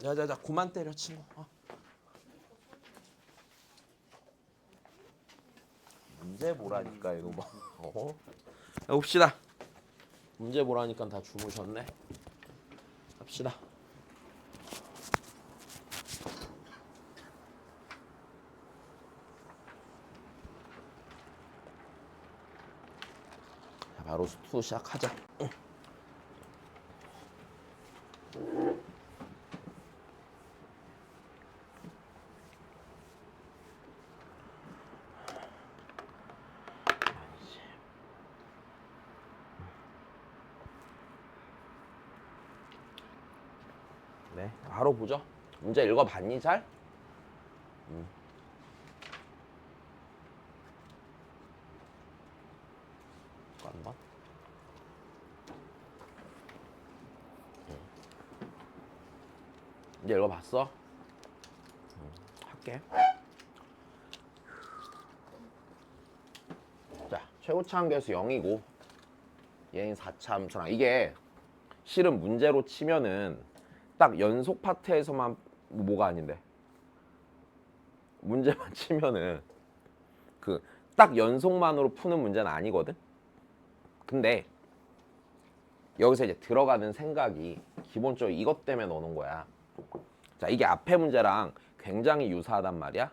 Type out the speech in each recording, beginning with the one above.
자자자 그만 때려 친구. 문제 보라니까 이놈아. 봅시다. 문제 보라니까 다 주무셨네. 갑시다. 자, 바로 수투 시작하자. 네, 바로 보죠. 문제 읽어봤니 잘? 한번. 이제 읽어봤어? 할게. 자, 최고차 함계수 0이고 얘는 4차 함수랑 이게 실은 문제로 치면은 딱 연속 파트에서만 뭐가 아닌데 문제만 치면은 그 딱 연속만으로 푸는 문제는 아니거든. 근데 여기서 이제 들어가는 생각이 기본적으로 이것 때문에 넣는 거야. 자, 이게 앞에 문제랑 굉장히 유사하단 말이야.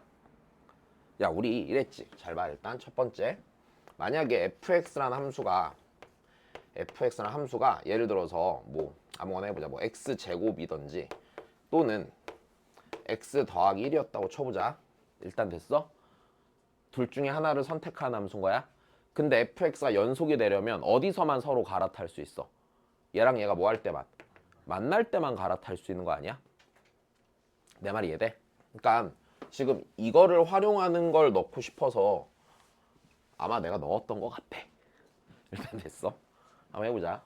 야, 우리 이랬지. 잘 봐. 일단 첫 번째, 만약에 fx라는 함수가 예를 들어서 뭐 아무거나 해보자. 뭐 x제곱이든지 또는 x 더하기 1이었다고 쳐보자. 일단 됐어? 둘 중에 하나를 선택하는 함수인 거야. 근데 fx가 연속이 되려면 어디서만 서로 갈아탈 수 있어? 얘랑 얘가 뭐 할 때만? 만날 때만 갈아탈 수 있는 거 아니야? 내 말이 이해돼? 그러니까 지금 이거를 활용하는 걸 넣고 싶어서 아마 내가 넣었던 것 같아. 일단 됐어. 한번 해보자.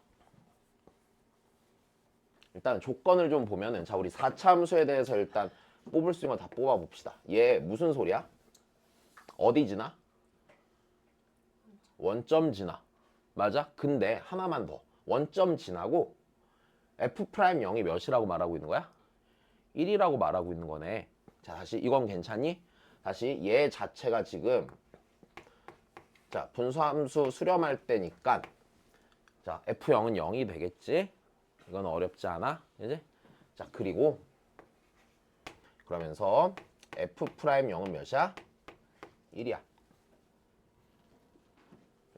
일단 조건을 좀 보면은 자, 우리 4차 함수에 대해서 일단 뽑을 수 있는 거 다 뽑아봅시다. 얘 무슨 소리야? 어디 지나? 원점 지나. 맞아? 근데 하나만 더. 원점 지나고 F'0이 몇이라고 말하고 있는 거야? 1이라고 말하고 있는 거네. 자, 다시 이건 괜찮니? 다시 얘 자체가 지금 자, 분수함수 수렴할 때니까 자, F0은 0이 되겠지? 이건 어렵지 않아? 이제? 자, 그리고 그러면서 F'0은 몇이야? 1이야.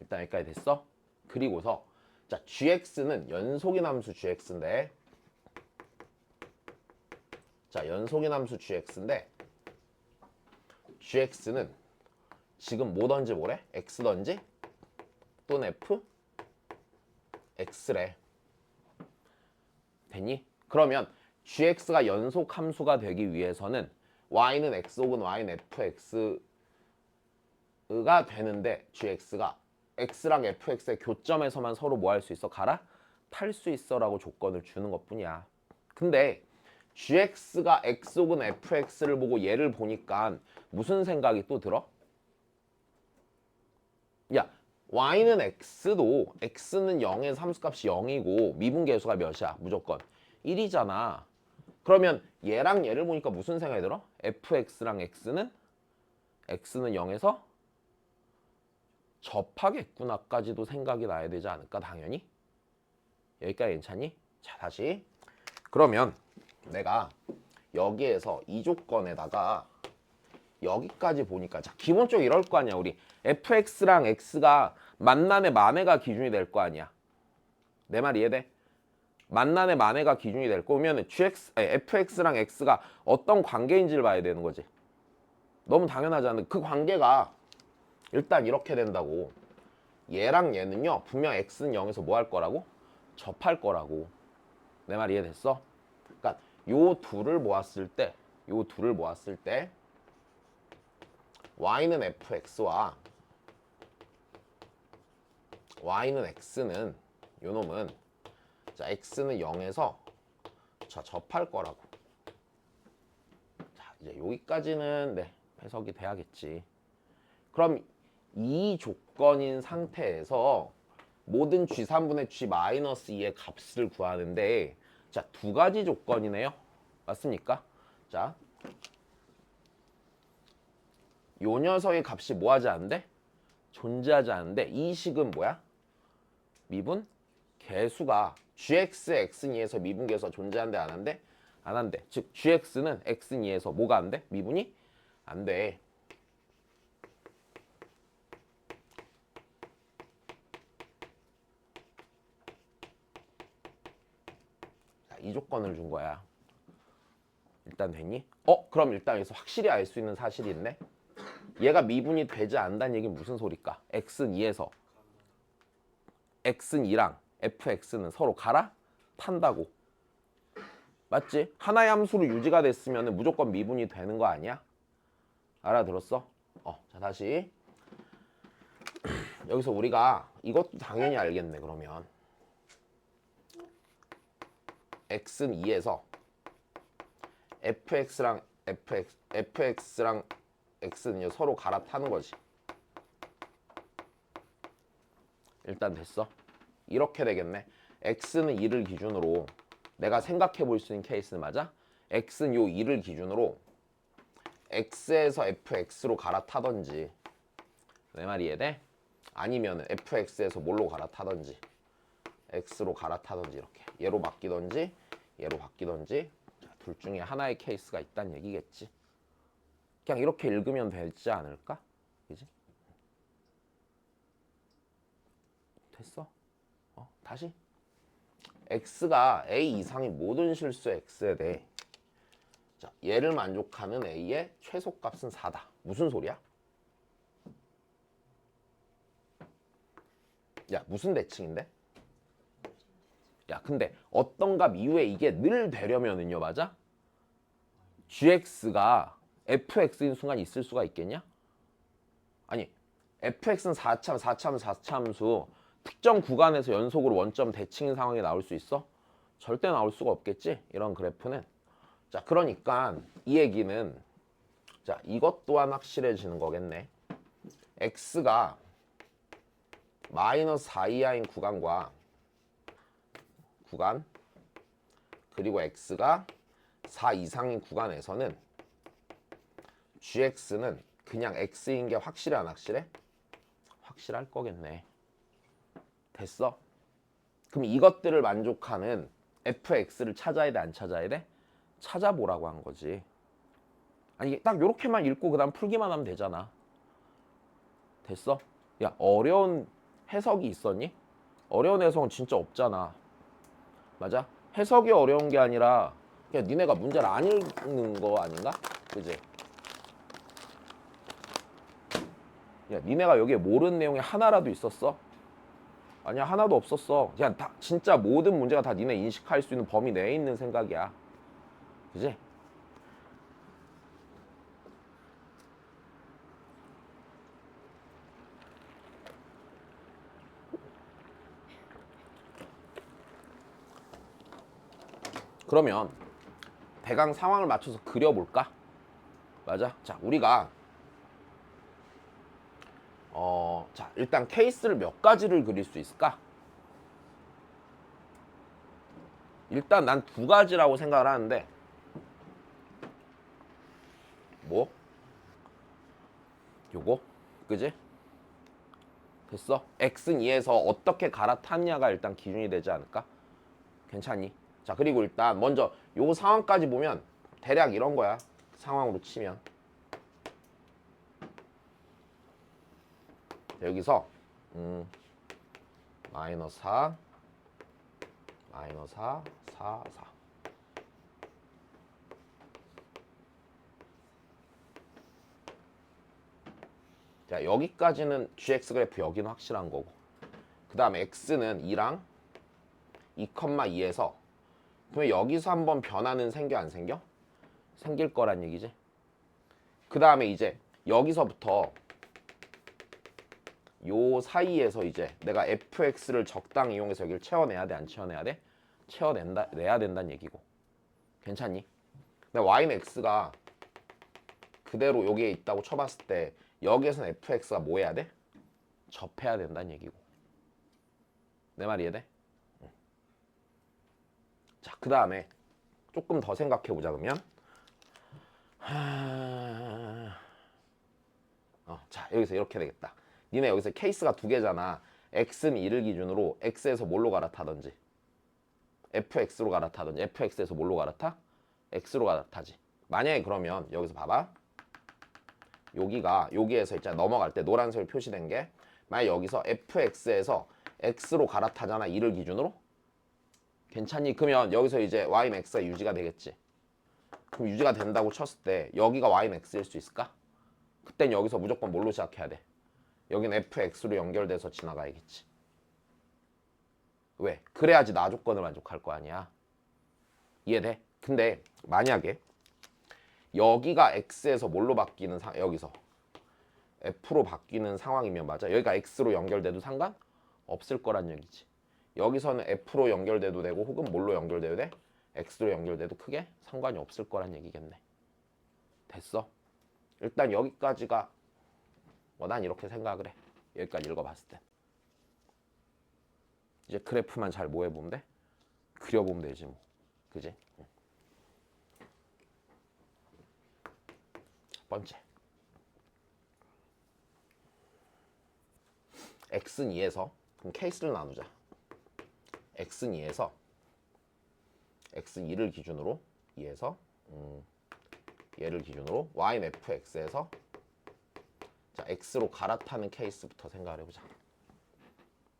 일단 여기까지 됐어? 그리고서 자, gx는 연속인 함수 gx인데 자, 연속인 함수 gx인데 gx는 지금 뭐든지 뭐래? x든지 또는 f? x래. 됐니? 그러면 gx가 연속 함수가 되기 위해서는 y는 x 혹은 y는 fx가 되는데 gx가 x랑 fx의 교점에서만 서로 뭐 할 수 있어? 갈아탈 수 있어 라고 조건을 주는 것뿐이야. 근데 gx가 x 혹은 fx를 보고 얘를 보니까 무슨 생각이 또 들어? 야, y는 x도 x는 0에서 함수값이 0이고 미분계수가 몇이야? 무조건 1이잖아. 그러면 얘랑 얘를 보니까 무슨 생각이 들어? fx랑 x는 0에서 접하겠구나까지도 생각이 나야 되지 않을까? 당연히. 여기까지 괜찮니? 자, 다시. 그러면 내가 여기에서 이 조건에다가 여기까지 보니까 자, 기본적으로 이럴 거 아니야. 우리 fx랑 x가 만남의 만회가 기준이 될 거 아니야. 내 말 이해돼? 만남의 만회가 기준이 될 거면 fx랑 x가 어떤 관계인지를 봐야 되는 거지. 너무 당연하지 않은 그 관계가 일단 이렇게 된다고. 얘랑 얘는요 분명 x는 0에서 뭐 할 거라고? 접할 거라고. 내 말 이해됐어? 그러니까 요 둘을 모았을 때 y는 fx와 y는 x는 요 놈은 자 x는 0에서 자 접할 거라고. 자, 이제 여기까지는 네 해석이 돼야겠지. 그럼 이 조건인 상태에서 모든 g3분의 g-2의 값을 구하는데 자, 두 가지 조건이네요. 맞습니까? 자, 요 녀석의 값이 뭐 하지 않는데? 존재하지 않는데 이 식은 뭐야? 미분 개수가 gx, x니에서 미분 개수가 존재한대 안 한대? 안 한대. 즉 gx는 x니에서 뭐가 안 돼? 미분이 안 돼. 자, 이 조건을 준 거야. 일단 됐니? 그럼 일단 여기서 확실히 알 수 있는 사실이 있네. 얘가 미분이 되지 않는다는 얘기는 무슨 소리일까? x는 2에서 x는 2랑 fx는 서로 갈아탄다고. 맞지? 하나의 함수로 유지가 됐으면 무조건 미분이 되는 거 아니야? 알아들었어? 자 다시 여기서 우리가 이것도 당연히 알겠네. 그러면 x는 2에서 fx랑 x는 서로 갈아타는 거지. 일단 됐어. 이렇게 되겠네. x는 2를 기준으로 내가 생각해 볼 수 있는 케이스는 맞아? x는 요 2를 기준으로 x에서 fx로 갈아타던지 내 말이 이해돼? 아니면 fx에서 뭘로 갈아타던지 x로 갈아타던지 이렇게 얘로 바뀌던지 얘로 바뀌던지 둘 중에 하나의 케이스가 있다는 얘기겠지. 그냥 이렇게 읽으면 되지 않을까? 그지? 됐어? 다시 x가 a 이상의 모든 실수 x에 대해 자, 얘를 만족하는 a의 최소값은 4다. 무슨 소리야? 야 무슨 대칭인데? 야 근데 어떤 값 이후에 이게 늘 되려면은요 맞아? gx가 fx인 순간 있을 수가 있겠냐? 아니 fx는 4참수 특정 구간에서 연속으로 원점 대칭인 상황이 나올 수 있어? 절대 나올 수가 없겠지? 이런 그래프는. 자 그러니까 이 얘기는 자 이것 또한 확실해지는 거겠네. x가 마이너스 4 이하인 구간 그리고 x가 4 이상인 구간에서는 gx는 그냥 x인 게 확실해 안 확실해? 확실할 거겠네. 됐어? 그럼 이것들을 만족하는 fx를 찾아야 돼 안 찾아야 돼? 찾아보라고 한 거지. 아니 딱 요렇게만 읽고 그 다음 풀기만 하면 되잖아. 됐어? 야 어려운 해석이 있었니? 어려운 해석은 진짜 없잖아. 맞아? 해석이 어려운 게 아니라 그냥 니네가 문제를 안 읽는 거 아닌가? 그지? 야 니네가 여기에 모르는 내용이 하나라도 있었어? 아니야 하나도 없었어. 그냥 다 진짜 모든 문제가 다 니네 인식할 수 있는 범위 내에 있는 생각이야. 그지? 그러면 대강 상황을 맞춰서 그려볼까? 맞아? 자 우리가 자 일단 케이스를 몇 가지를 그릴 수 있을까? 일단 난 두 가지라고 생각을 하는데 뭐? 요거? 그지? 됐어? x는 2에서 어떻게 갈아탔냐가 일단 기준이 되지 않을까? 괜찮니? 자 그리고 일단 먼저 요 상황까지 보면 대략 이런 거야. 상황으로 치면 여기서 마이너스 4 마이너스 4 4 4 자 여기까지는 gx 그래프 여기는 확실한 거고 그 다음에 x는 2랑 2,2에서 그러면 여기서 한번 변화는 생겨 안 생겨? 생길 거란 얘기지. 그 다음에 이제 여기서부터 요 사이에서 이제 내가 fx를 적당히 이용해서 여기를 채워내야 돼 안 채워내야 돼? 내야 된다는 얘기고. 괜찮니? 근데 y는 x가 그대로 여기에 있다고 쳐봤을 때 여기에서는 fx가 뭐 해야 돼? 접해야 된다는 얘기고. 내 말 이해돼? 자, 그 다음에 조금 더 생각해 보자 그러면. 자 여기서 이렇게 되겠다. 니네 여기서 케이스가 두 개잖아. x는 2를 기준으로 x에서 뭘로 갈아타든지 fx로 갈아타든지 fx에서 뭘로 갈아타? x로 갈아타지. 만약에 그러면 여기서 봐봐. 여기에서 있잖아. 넘어갈 때 노란색으로 표시된 게 만약 여기서 fx에서 x로 갈아타잖아. 2를 기준으로. 괜찮니? 그러면 여기서 이제 y는 x가 유지가 되겠지. 그럼 유지가 된다고 쳤을 때 여기가 y는 x일 수 있을까? 그땐 여기서 무조건 뭘로 시작해야 돼? 여기는 fx로 연결돼서 지나가야겠지. 왜? 그래야지 나 조건을 만족할 거 아니야. 이해돼? 근데 만약에 여기가 x에서 뭘로 바뀌는 여기서 f로 바뀌는 상황이면 맞아. 여기가 x로 연결돼도 상관 없을 거란 얘기지. 여기서는 f로 연결돼도 되고 혹은 뭘로 연결돼도 돼? x로 연결돼도 크게 상관이 없을 거란 얘기겠네. 됐어? 일단 여기까지가 난 이렇게 생각을 해. 여기까지 읽어봤을 때. 이제 그래프만 잘 뭐 해보면 돼? 그려보면 되지 뭐. 그지? 첫 번째. x는 2에서 그럼 케이스를 나누자. x는 2에서 x는 2를 기준으로 2에서 얘를 기준으로 y는 fx에서 자 x로 갈아타는 케이스부터 생각을 해보자.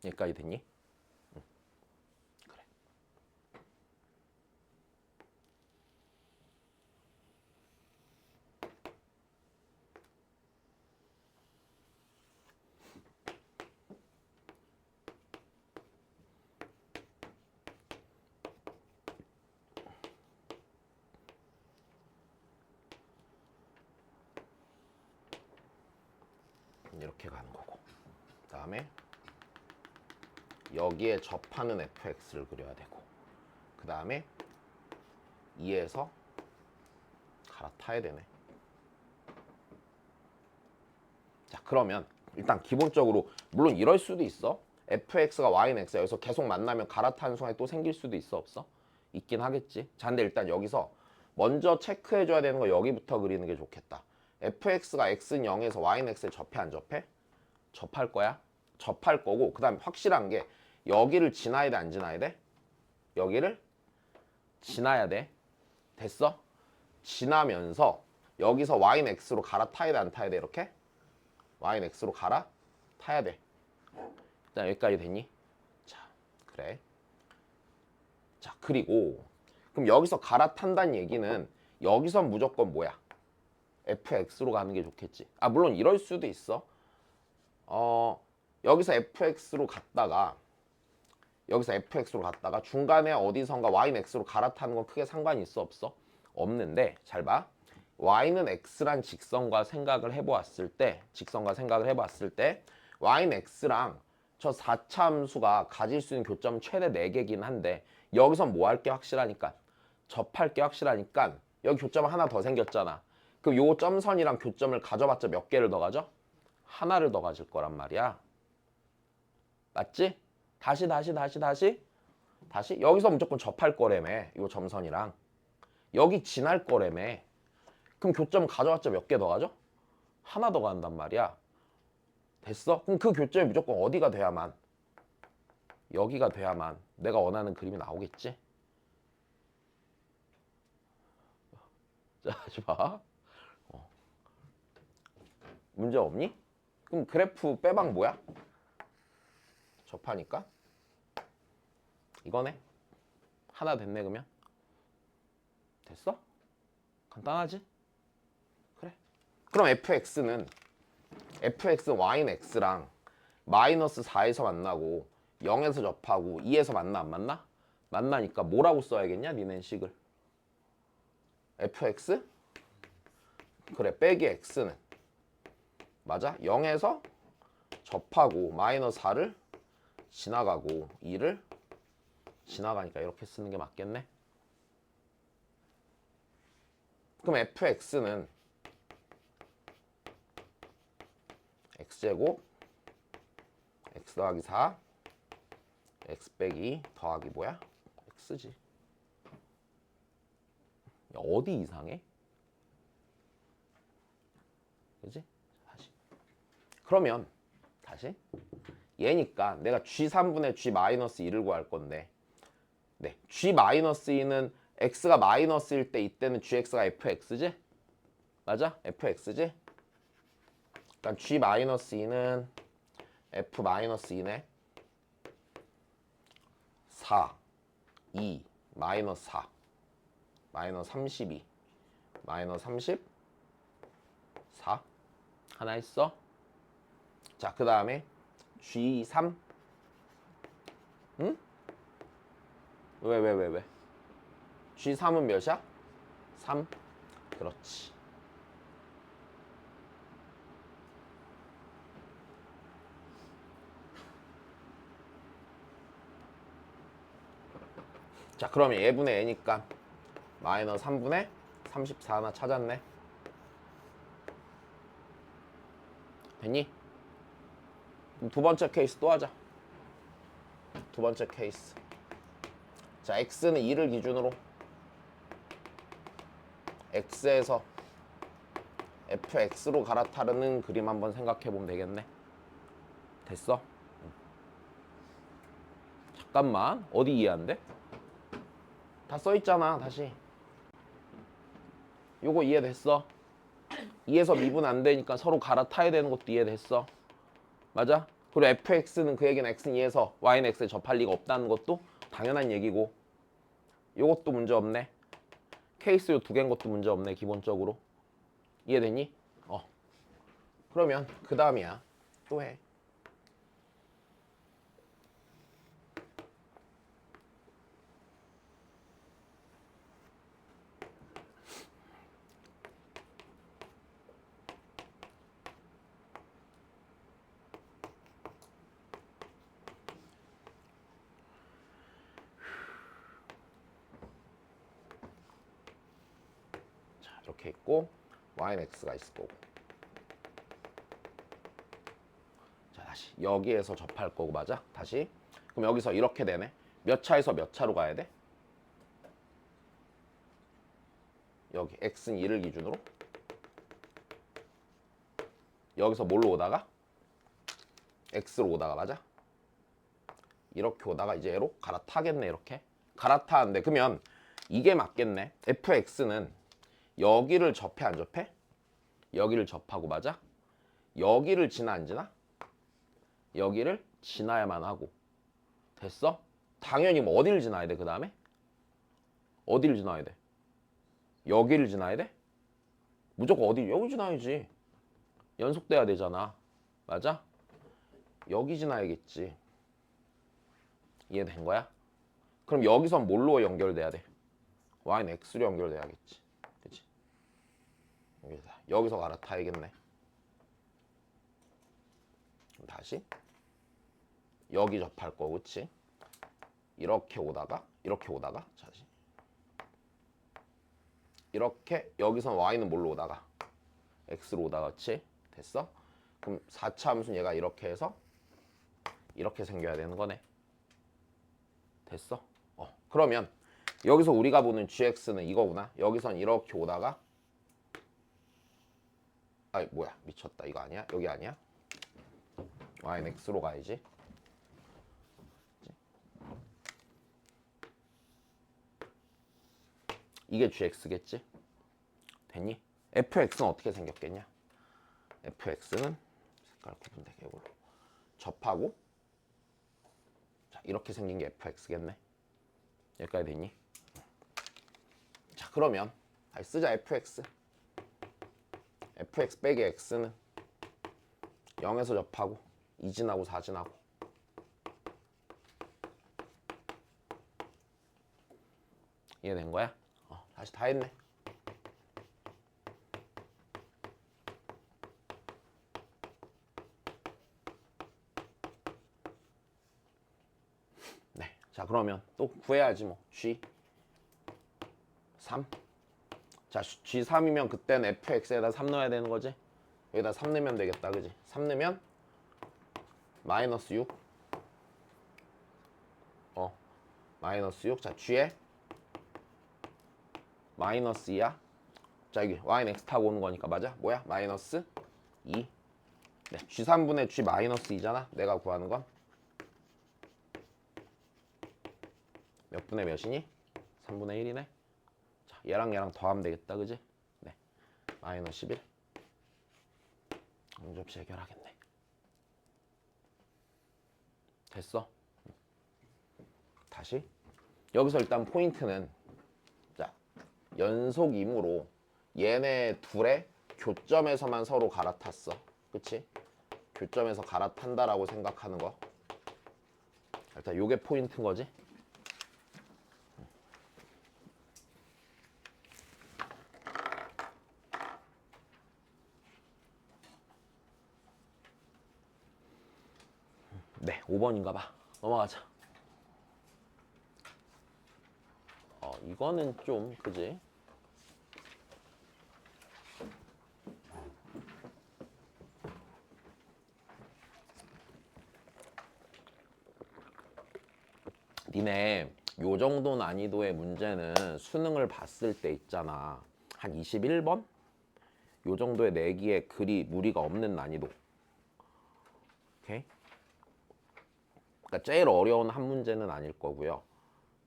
여기까지 됐니? 그래. 이렇게 가는 거고. 그 다음에 여기에 접하는 fx를 그려야 되고 그 다음에 2에서 갈아타야 되네. 자 그러면 일단 기본적으로 물론 이럴 수도 있어. fx가 y는 x 여기서 계속 만나면 갈아타는 순간에 또 생길 수도 있어 없어? 있긴 하겠지. 자 근데 일단 여기서 먼저 체크해줘야 되는 거 여기부터 그리는 게 좋겠다. fx가 x는 0에서 y는 x에 접해 안 접해? 접할 거야. 접할 거고 그 다음에 확실한 게 여기를 지나야 돼 안 지나야 돼? 여기를 지나야 돼. 됐어? 지나면서 여기서 y는 x로 갈아타야 돼 안 타야 돼 이렇게? y는 x로 갈아타야 돼. 일단 여기까지 됐니? 자 그래. 자 그리고 그럼 여기서 갈아탄다는 얘기는 여기선 무조건 뭐야? fx로 가는 게 좋겠지. 아 물론 이럴 수도 있어. 여기서 fx로 갔다가 중간에 어디선가 y는 x로 갈아타는 건 크게 상관이 있어 없어? 없는데 잘 봐. y는 x란 직선과 생각을 해보았을 때 y는 x랑 저 4차 함수가 가질 수 있는 교점 최대 4개긴 한데 여기선 뭐 할 게 확실하니까 접할 게 확실하니까 여기 교점 하나 더 생겼잖아. 그럼 요 점선이랑 교점을 가져봤자 몇 개를 더 가져? 하나를 더 가질 거란 말이야. 맞지? 다시 여기서 무조건 접할 거라며. 요 점선이랑 여기 지날 거라며. 그럼 교점 가져왔자 몇 개 더 가져? 하나 더 간단 말이야. 됐어? 그럼 그 교점이 무조건 어디가 돼야만? 여기가 돼야만 내가 원하는 그림이 나오겠지? 자, 다시 봐. 문제 없니? 그럼 그래프 빼박 뭐야? 접하니까 이거네. 하나 됐네 그러면. 됐어? 간단하지? 그래. 그럼 fx는 y는 x랑 마이너스 4에서 만나고 0에서 접하고 2에서 만나 안 만나? 만나니까 뭐라고 써야겠냐? 니네 식을. fx? 그래 빼기 x는 맞아? 0에서 접하고 마이너스 4를 지나가고 2를 지나가니까 이렇게 쓰는 게 맞겠네. 그럼 fx는 x제곱 x 더하기 4 x 빼기 더하기 뭐야? x지. 어디 이상해? 그지? 다시. 그러면 다시 얘니까 내가 G3분의 G-1을 구할 건데 네, G-2는 x가 마이너스일 때 이때는 gx가 fx지? 맞아? fx지? 그러니까 G-2는 f-2네 4 2 마이너스 4 마이너스 32 마이너스 34 하나 있어? 자, 그 다음에 G3 응? 왜? G3은 몇이야? 3 그렇지. 자, 그러면 얘분의 애니까 마이너스 3분의 34 하나 찾았네. 됐니? 그럼 두 번째 케이스 또 하자. 두 번째 케이스. 자, x는 2를 기준으로 x에서 fx로 갈아타르는 그림 한번 생각해 보면 되겠네. 됐어? 잠깐만, 어디 이해 안 돼? 다 써있잖아. 다시 요거 이해됐어? 2에서 미분 안 되니까 서로 갈아타야 되는 것도 이해됐어? 맞아? 그리고 fx는 그 얘기는 x는 2에서 y는 x에 접할 리가 없다는 것도 당연한 얘기고 요것도 문제 없네. 케이스 요 두 개인 것도 문제 없네. 기본적으로 이해됐니? 그러면 그 다음이야. 또 해. 자, 이렇게 있고 y는 x가 있을 거고. 자, 다시 여기에서 접할 거고. 맞아? 다시 그럼 여기서 이렇게 되네. 몇 차에서 몇 차로 가야 돼? 여기 x는 2를 기준으로 여기서 뭘로 오다가 x로 오다가. 맞아? 이렇게 오다가 이제 얘로 갈아타겠네. 이렇게 갈아타는데 그러면 이게 맞겠네. fx는 여기를 접해 안 접해? 여기를 접하고. 맞아? 여기를 지나 안 지나? 여기를 지나야만 하고. 됐어? 당연히 뭐 어디를 지나야 돼? 그 다음에 어디를 지나야 돼? 여기를 지나야 돼? 무조건 어디? 여기 지나야지. 연속돼야 되잖아. 맞아? 여기 지나야겠지. 이해된 거야? 그럼 여기선 뭘로 연결돼야 돼? y는 x로 연결돼야겠지. 그치? 여기서 갈아타야겠네. 다시 여기 접할 거고. 그치? 이렇게 오다가 다시 이렇게 여기선 y는 뭘로 오다가 x로 오다가. 그치? 됐어? 그럼 4차 함수는 얘가 이렇게 해서 이렇게 생겨야 되는 거네. 됐어? 그러면 여기서 우리가 보는 gx는 이거구나. 여기선 이렇게 오다가 아이 뭐야 미쳤다. 이거 아니야? 여기 아니야? y는 x로 가야지. 이게 gx겠지? 됐니? fx는 어떻게 생겼겠냐? fx는 색깔 구분되게 이걸로 접하고 자 이렇게 생긴 게 fx겠네. 여기까지 됐니? 자 그러면 다시 쓰자. fx 빼기 x는 0에서 접하고 2 지나고 4 지나고. 이해된 거야? 다시 다 했네. 네, 자 그러면 또 구해야지 뭐. G3. 자 G3이면 그때는 fx에다 3 넣어야 되는 거지. 여기다 3 넣으면 되겠다. 그지? 3 넣으면 마이너스 6. 마이너스 6. 자 G에 마이너스 2야. 자 여기 y는 x 타고 오는 거니까 맞아? 뭐야? 마이너스 2. 네, g3분의 g 마이너스 2잖아. 내가 구하는 건 몇 분의 몇이니? 3분의 1이네. 자, 얘랑 더하면 되겠다. 그지? 네. 마이너스 11. 문제없이 해결하겠네. 됐어. 다시. 여기서 일단 포인트는 자, 연속임으로 얘네 둘의 교점에서만 서로 갈아탔어. 그치? 교점에서 갈아탄다라고 생각하는 거. 일단 요게 포인트인 거지. 네, 5번인가 봐. 넘어가자. 이거는 좀 그지? 니네 요 정도 난이도의 문제는 수능을 봤을 때 있잖아. 한 21번? 요 정도의 내기에 그리 무리가 없는 난이도. 오케이? 그러니까 제일 어려운 한 문제는 아닐 거고요.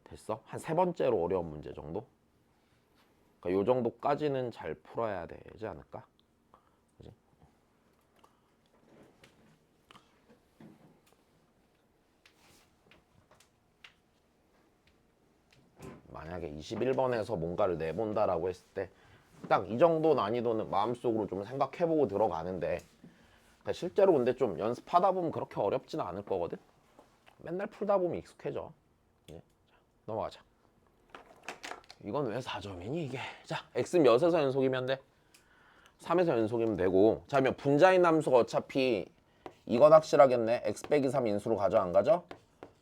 됐어? 한 세 번째로 어려운 문제 정도? 그러니까 요 정도까지는 잘 풀어야 되지 않을까? 그지? 만약에 21번에서 뭔가를 내본다라고 했을 때 딱 이 정도 난이도는 마음속으로 좀 생각해보고 들어가는데 그러니까 실제로 근데 좀 연습하다 보면 그렇게 어렵지는 않을 거거든? 맨날 풀다 보면 익숙해져. 예. 자, 넘어가자. 이건 왜 4점이니 이게? 자, x 몇에서 연속이면 돼? 3에서 연속이면 되고. 자, 그러면 분자인 함수가 어차피 이건 확실하겠네. x 빼기 3 인수로 가져 안 가져?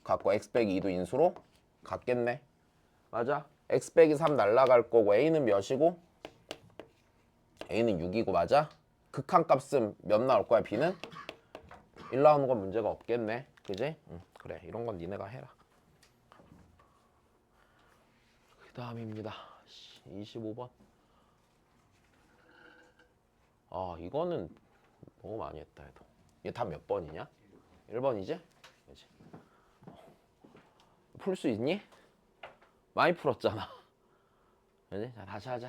갖고 x 빼기 2도 인수로 갔겠네. 맞아? x 빼기 3 날라갈 거고 a는 몇이고? a는 6이고 맞아? 극한값은 몇 나올 거야 b는? 1 나오는 건 문제가 없겠네. 그지? 그래, 이런 건 니네가 해라. 그 다음입니다. 25번. 아, 이거는 너무 많이 했다 해도. 얘 다 몇 번이냐? 1번이지? 그치? 풀 수 있니? 많이 풀었잖아. 그지? 자, 다시 하자.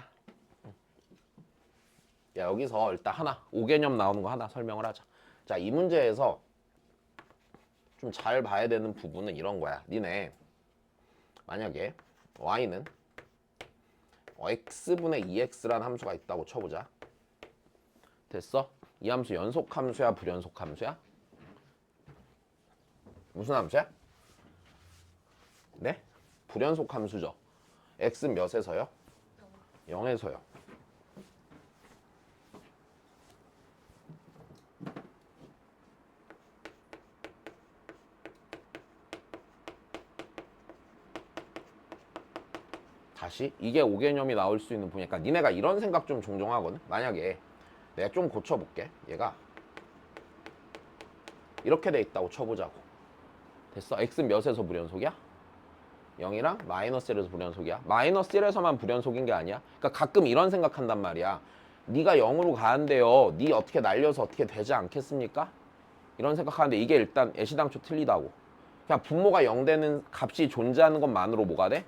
야, 여기서 일단 하나 5개념 나오는 거 하나 설명을 하자. 자, 이 문제에서 좀 잘 봐야 되는 부분은 이런 거야. 니네 만약에 y는 x분의 2x라는 함수가 있다고 쳐보자. 됐어? 이 함수 연속 함수야, 불연속 함수야? 무슨 함수야? 네? 불연속 함수죠. x는 몇에서요? 0에서요. 다시 이게 5개념이 나올 수 있는 분이니까 니네가 이런 생각 좀 종종 하거든. 만약에 내가 좀 고쳐볼게. 얘가 이렇게 돼 있다고 쳐보자고. 됐어? x는 몇에서 불연속이야? 0이랑 마이너스 1에서 불연속이야. 마이너스 1에서만 불연속인 게 아니야. 그러니까 가끔 이런 생각한단 말이야. 네가 0으로 가는데요. 네 어떻게 날려서 어떻게 되지 않겠습니까? 이런 생각하는데 이게 일단 애시당초 틀리다고. 그냥 분모가 0 되는 값이 존재하는 것만으로 뭐가 돼?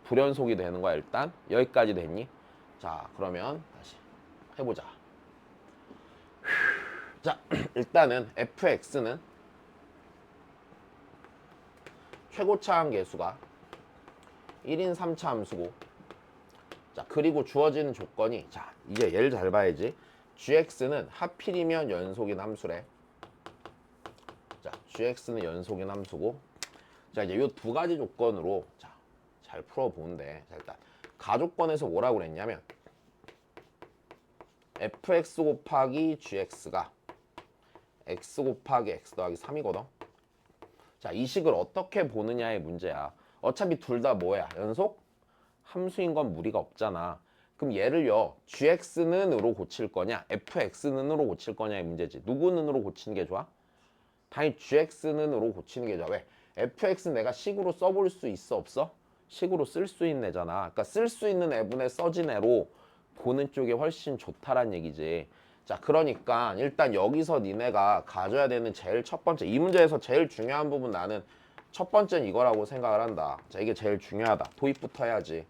불연속이 되는 거야. 일단 여기까지 됐니? 자, 그러면 다시 해보자. 자, 일단은 fx는 최고차항 계수가 1인 3차 함수고, 자, 그리고 주어지는 조건이, 자, 이제 얘를 잘 봐야지. gx는 하필이면 연속인 함수래. 자, gx는 연속인 함수고, 자, 이제 이 두 가지 조건으로, 자, 잘 풀어보는데, 자, 일단 가조건에서 뭐라고 그랬냐면 fx 곱하기 gx가 x 곱하기 x 더하기 3이거든. 자, 이 식을 어떻게 보느냐의 문제야. 어차피 둘 다 뭐야? 연속 함수인 건 무리가 없잖아. 그럼 얘를요, gx는 으로 고칠 거냐, fx는 으로 고칠 거냐의 문제지. 누구는 으로 고치는 게 좋아? 당연히 gx는 으로 고치는 게 좋아. 왜? fx 내가 식으로 써볼 수 있어, 없어? 식으로 쓸 수 있는 애잖아. 그러니까 쓸 수 있는 애분의 써진 애로 보는 쪽이 훨씬 좋다란 얘기지. 자, 그러니까 일단 여기서 니네가 가져야 되는 제일 첫 번째, 이 문제에서 제일 중요한 부분 나는 첫 번째는 이거라고 생각을 한다. 자, 이게 제일 중요하다. 도입부터 해야지.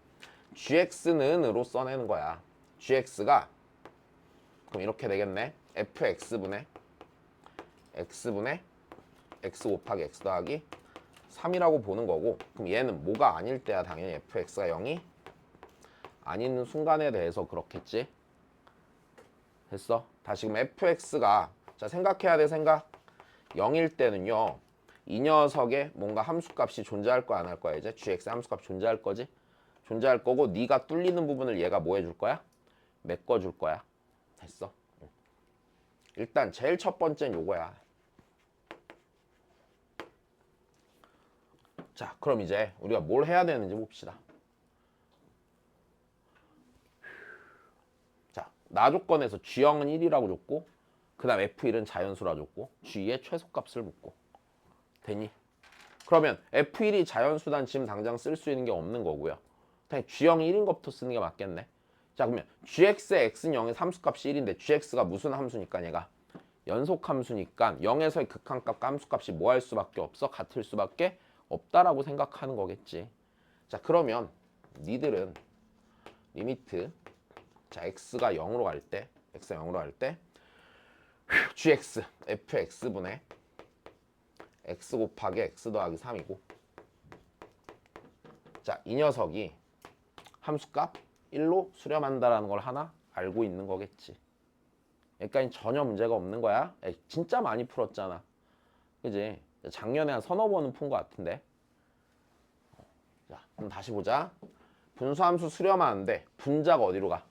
gx는으로 써내는 거야. gx가 그럼 이렇게 되겠네. fx분의 x분의 x 곱하기 x 더하기 3이라고 보는 거고, 그럼 얘는 뭐가 아닐 때야 당연히 fx가 0이 아닌 순간에 대해서 그렇겠지. 됐어? 다시 그럼 fx가 자 생각해야 돼. 생각 0일 때는요 이 녀석의 뭔가 함수값이 존재할 거야 안 할 거야. 이제 gx 함수값 존재할 거지. 존재할 거고 네가 뚫리는 부분을 얘가 뭐 해줄 거야? 메꿔줄 거야. 됐어? 일단 제일 첫 번째는 요거야. 자, 그럼 이제 우리가 뭘 해야 되는지 봅시다. 자, 나 조건에서 G형은 1이라고 줬고 그 다음 F1은 자연수라 줬고 G의 최소값을 묻고 되니? 그러면 F1이 자연수단 지금 당장 쓸 수 있는 게 없는 거고요. 당연히 G형이 1인 것부터 쓰는 게 맞겠네. 자, 그러면 GX의 X는 0의 함수값이 1인데 GX가 무슨 함수니까 얘가 연속 함수니까 0에서의 극한값과 함수값이 뭐 할 수밖에 없어? 같을 수밖에 없다라고 생각하는 거겠지. 자, 그러면 니들은 리미트 자 x가 0으로 갈 때 x가 0으로 갈 때 gx fx분의 x 곱하기 x 더하기 3이고 자, 이 녀석이 함수값 1로 수렴한다라는 걸 하나 알고 있는 거겠지. 그러니까 전혀 문제가 없는 거야. 진짜 많이 풀었잖아. 그지? 작년에 한 서너 번은 푼 것 같은데. 자, 그럼 다시 보자. 분수함수 수렴하는데 분자가 어디로 가?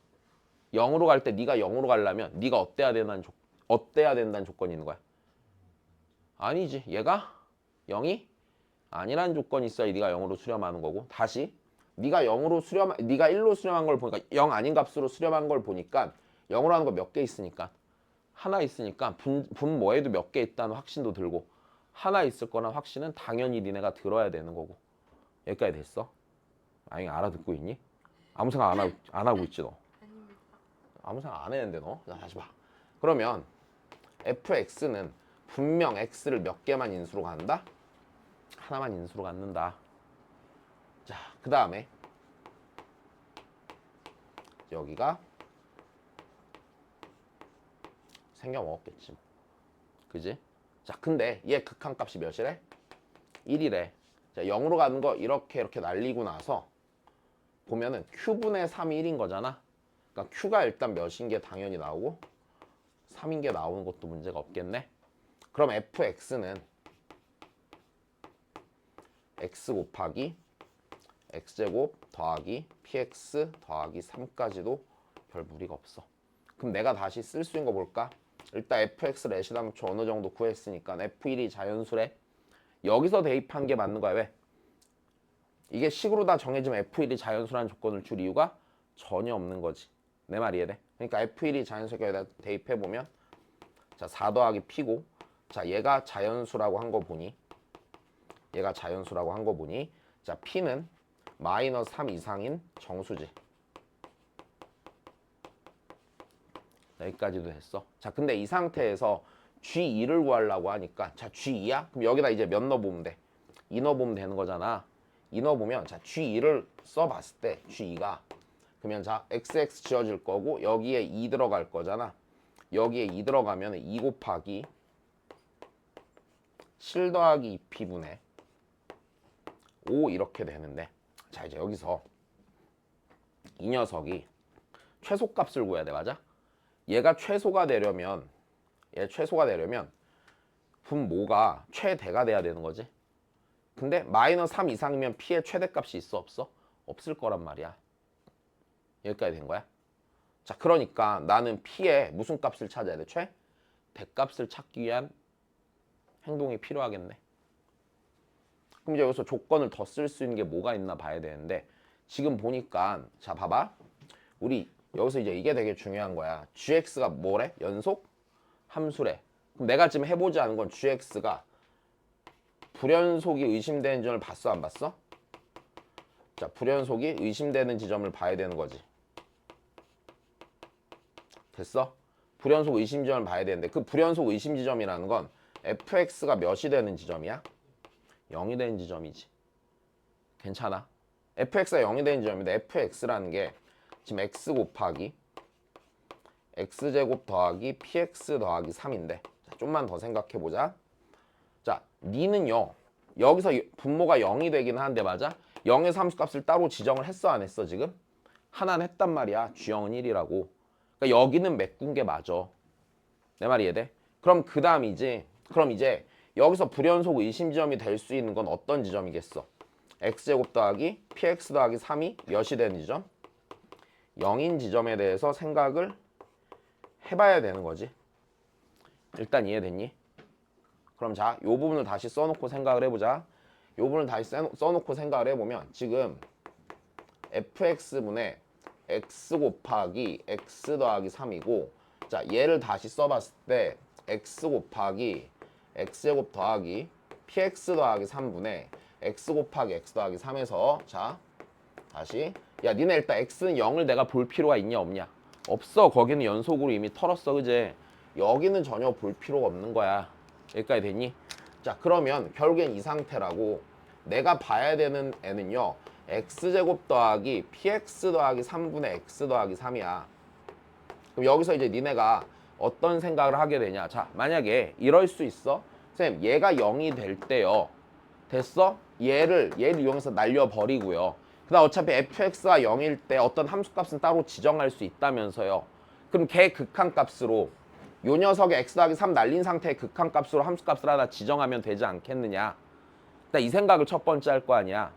0으로 갈 때 네가 0으로 가려면 네가 어때야 된다는 조건이 있는 거야? 아니지. 얘가 0이 아니라는 조건이 있어야 네가 0으로 수렴하는 거고. 다시 네가 1로 수렴한 걸 보니까 0 아닌 값으로 수렴한 걸 보니까 0으로 하는 거 몇 개 있으니까 하나 있으니까 분 뭐에도 몇 개 있다는 확신도 들고 하나 있을 거란 확신은 당연히 니네가 들어야 되는 거고. 여기까지 됐어? 아니 알아듣고 있니? 아무 생각 안 하고 있지 너? 아무 생각 안 했는데 너? 자, 다시 봐. 그러면 fx는 분명 x를 몇 개만 인수로 갖는다? 하나만 인수로 갖는다. 자, 그 다음에 여기가 생겨 먹었겠지. 그지? 자, 근데 얘 극한값이 몇이래? 1이래. 자, 0으로 가는 거 이렇게 날리고 나서 보면은 q분의 3이 1인 거잖아. 그러니까 q가 일단 몇인 게 당연히 나오고 3인 게 나오는 것도 문제가 없겠네. 그럼 fx는 x 곱하기 x제곱 더하기 px 더하기 3까지도 별 무리가 없어. 그럼 내가 다시 쓸 수 있는 거 볼까? 일단 fx 레시담초 어느 정도 구했으니까 f1이 자연수래. 여기서 대입한 게 맞는 거야. 왜? 이게 식으로 다 정해지면 f1이 자연수라는 조건을 줄 이유가 전혀 없는 거지. 내 말이 이해돼? 그러니까 f1이 자연수에 여기다 대입해보면 자 4 더하기 p고 자 얘가 자연수라고 한 거 보니 자 p는 마이너스 3 이상인 정수지. 여기까지도 됐어. 자, 근데 이 상태에서 G2를 구하려고 하니까 자, G2야? 그럼 여기다 이제 몇 넣어보면 돼? 2 넣어보면 되는 거잖아. 2 넣어보면 자, G2를 써봤을 때 G2가 그러면 자, XX 지어질 거고 여기에 2 들어갈 거잖아. 여기에 2 들어가면 2 곱하기 7 더하기 2P분의 5 이렇게 되는데 자, 이제 여기서 이 녀석이 최소값을 구해야 돼. 맞아? 얘가 최소가 되려면 분모가 최대가 돼야 되는 거지. 근데 마이너스 3 이상이면 P의 최대값이 있어 없어? 없을 거란 말이야. 여기까지 된 거야. 자, 그러니까 나는 P의 무슨 값을 찾아야 돼? 최대값을 찾기 위한 행동이 필요하겠네. 그럼 이제 여기서 조건을 더 쓸 수 있는 게 뭐가 있나 봐야 되는데 지금 보니까 자 봐봐. 우리 여기서 이제 이게 되게 중요한 거야. gx가 뭐래? 연속 함수래. 그럼 내가 지금 해보지 않은 건 gx가 불연속이 의심되는 점을 봤어 안 봤어? 자, 불연속이 의심되는 지점을 봐야 되는 거지. 됐어? 불연속 의심 지점을 봐야 되는데 그 불연속 의심 지점이라는 건 fx가 몇이 되는 지점이야? 0이 되는 지점이지. 괜찮아? fx가 0이 되는 지점인데 fx라는 게 지금 x 곱하기 x제곱 더하기 px 더하기 3인데 자, 좀만 더 생각해보자. 자, 니는요 여기서 분모가 0이 되긴 하는데 맞아? 0에서 함수값을 따로 지정을 했어 안 했어 지금? 하나는 했단 말이야. G형은 1이라고. 그러니까 여기는 메꾼 게 맞아. 내 말이 이해돼? 그럼 그 다음이지. 그럼 이제 여기서 불연속 의심 지점이 될 수 있는 건 어떤 지점이겠어? x제곱 더하기 px 더하기 3이 몇이 되는 지점? 0인 지점에 대해서 생각을 해봐야 되는 거지. 일단 이해됐니? 그럼 자, 요 부분을 다시 써놓고 생각을 해보자. 요 부분을 다시 써놓고 생각을 해보면 지금 fx분의 x 곱하기 x 더하기 3이고 자, 얘를 다시 써봤을 때 x 곱하기 x제곱 더하기 px 더하기 3분의 x 곱하기 x 더하기 3에서 자, 다시 야, 니네 일단 x는 0을 내가 볼 필요가 있냐 없냐? 없어. 거기는 연속으로 이미 털었어. 그제? 여기는 전혀 볼 필요가 없는 거야. 여기까지 됐니? 자, 그러면 결국엔 이 상태라고 내가 봐야 되는 애는요 x제곱 더하기 px 더하기 3분의 x 더하기 3이야. 그럼 여기서 이제 니네가 어떤 생각을 하게 되냐. 자, 만약에 이럴 수 있어. 쌤, 얘가 0이 될 때요. 됐어? 얘를 이용해서 날려버리고요. 그다음 어차피 fx가 0일 때 어떤 함수값은 따로 지정할 수 있다면서요. 그럼 걔 극한값으로 요 녀석의 x 더하기 3 날린 상태의 극한값으로 함수값을 하나 지정하면 되지 않겠느냐. 이 생각을 첫 번째 할 거 아니야.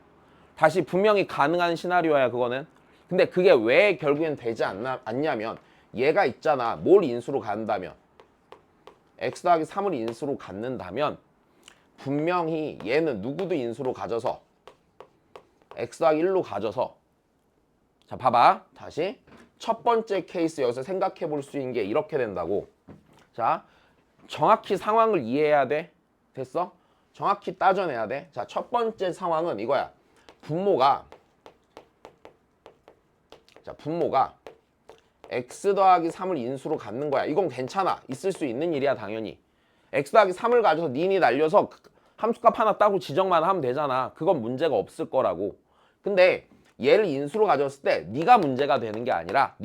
다시 분명히 가능한 시나리오야 그거는. 근데 그게 왜 결국엔 되지 않냐면 얘가 있잖아. 뭘 인수로 간다면 x 더하기 3을 인수로 갖는다면 분명히 얘는 누구도 인수로 가져서 x 더하기 1로 가져서 자 봐봐. 다시 첫 번째 케이스 여기서 생각해 볼 수 있는 게 이렇게 된다고. 자 정확히 상황을 이해해야 돼. 됐어? 정확히 따져내야 돼. 자, 첫 번째 상황은 이거야. 분모가 x 더하기 3을 인수로 갖는 거야. 이건 괜찮아. 있을 수 있는 일이야 당연히. x 더하기 3을 가져서 니니 날려서 함수값 하나 따고 지정만 하면 되잖아. 그건 문제가 없을 거라고. 근데 얘를 인수로 가졌을 때 네가 문제가 되는 게 아니라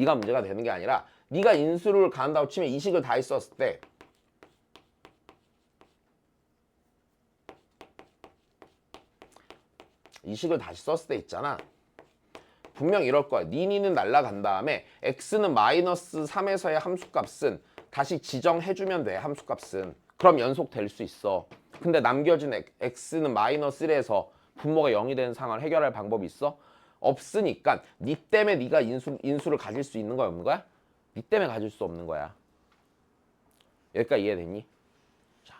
네가 인수를 가한다고 치면 이식을 다 했었을 때 이식을 다시 썼을 때 있잖아. 분명 이럴 거야. 니니는 날라간 다음에 x는 마이너스 3에서의 함수값은 다시 지정해주면 돼. 함수값은. 그럼 연속될 수 있어. 근데 남겨진 x는 마이너스 1에서 분모가 0이 되는 상황을 해결할 방법이 있어? 없으니까 니 때문에 네가 인수를 가질 수 있는 거야 없는 거야? 니 때문에 가질 수 없는 거야. 여기까지 이해됐니? 자,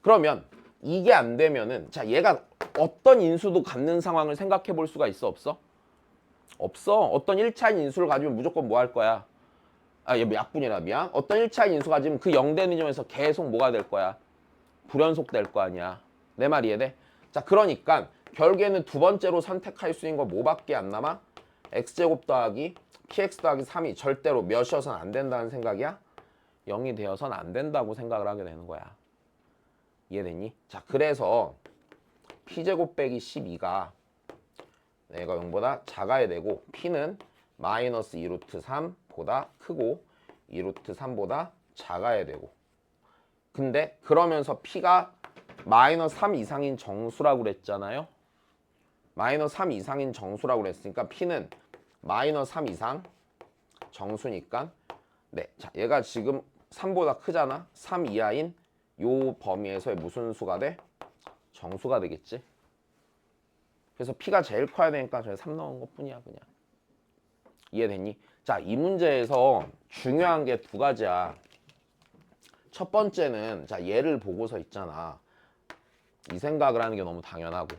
그러면 이게 안 되면은 자 얘가 어떤 인수도 갖는 상황을 생각해 볼 수가 있어 없어? 없어. 어떤 1차인 인수를 가지면 무조건 뭐 할 거야? 아, 얘 약분이라 미안. 어떤 1차인 인수 가지면 그 0 되는 점에서 계속 뭐가 될 거야? 불연속 될 거 아니야. 내 말 이해돼? 자, 그러니까 결국에는 두 번째로 선택할 수 있는 거 뭐밖에 안 남아? x제곱 더하기 px 더하기 3이 절대로 몇이어서는 안 된다는 생각이야? 0이 되어서는 안 된다고 생각을 하게 되는 거야. 이해됐니? 자, 그래서 p제곱 빼기 12가 얘가 0보다 작아야 되고 p는 마이너스 2루트 3보다 크고 2루트 3보다 작아야 되고 근데 그러면서 p가 마이너스 3 이상인 정수라고 그랬잖아요. 마이너스 3 이상인 정수라고 그랬으니까 p는 마이너스 3 이상 정수니까 네, 자 얘가 지금 3보다 크잖아. 3 이하인 요 범위에서의 무슨 수가 돼? 정수가 되겠지. 그래서 p가 제일 커야 되니까 저희 3 넣은 것 뿐이야 그냥. 이해됐니? 자, 이 문제에서 중요한 게 두 가지야. 첫 번째는 자 얘를 보고서 있잖아. 이 생각을 하는 게 너무 당연하고.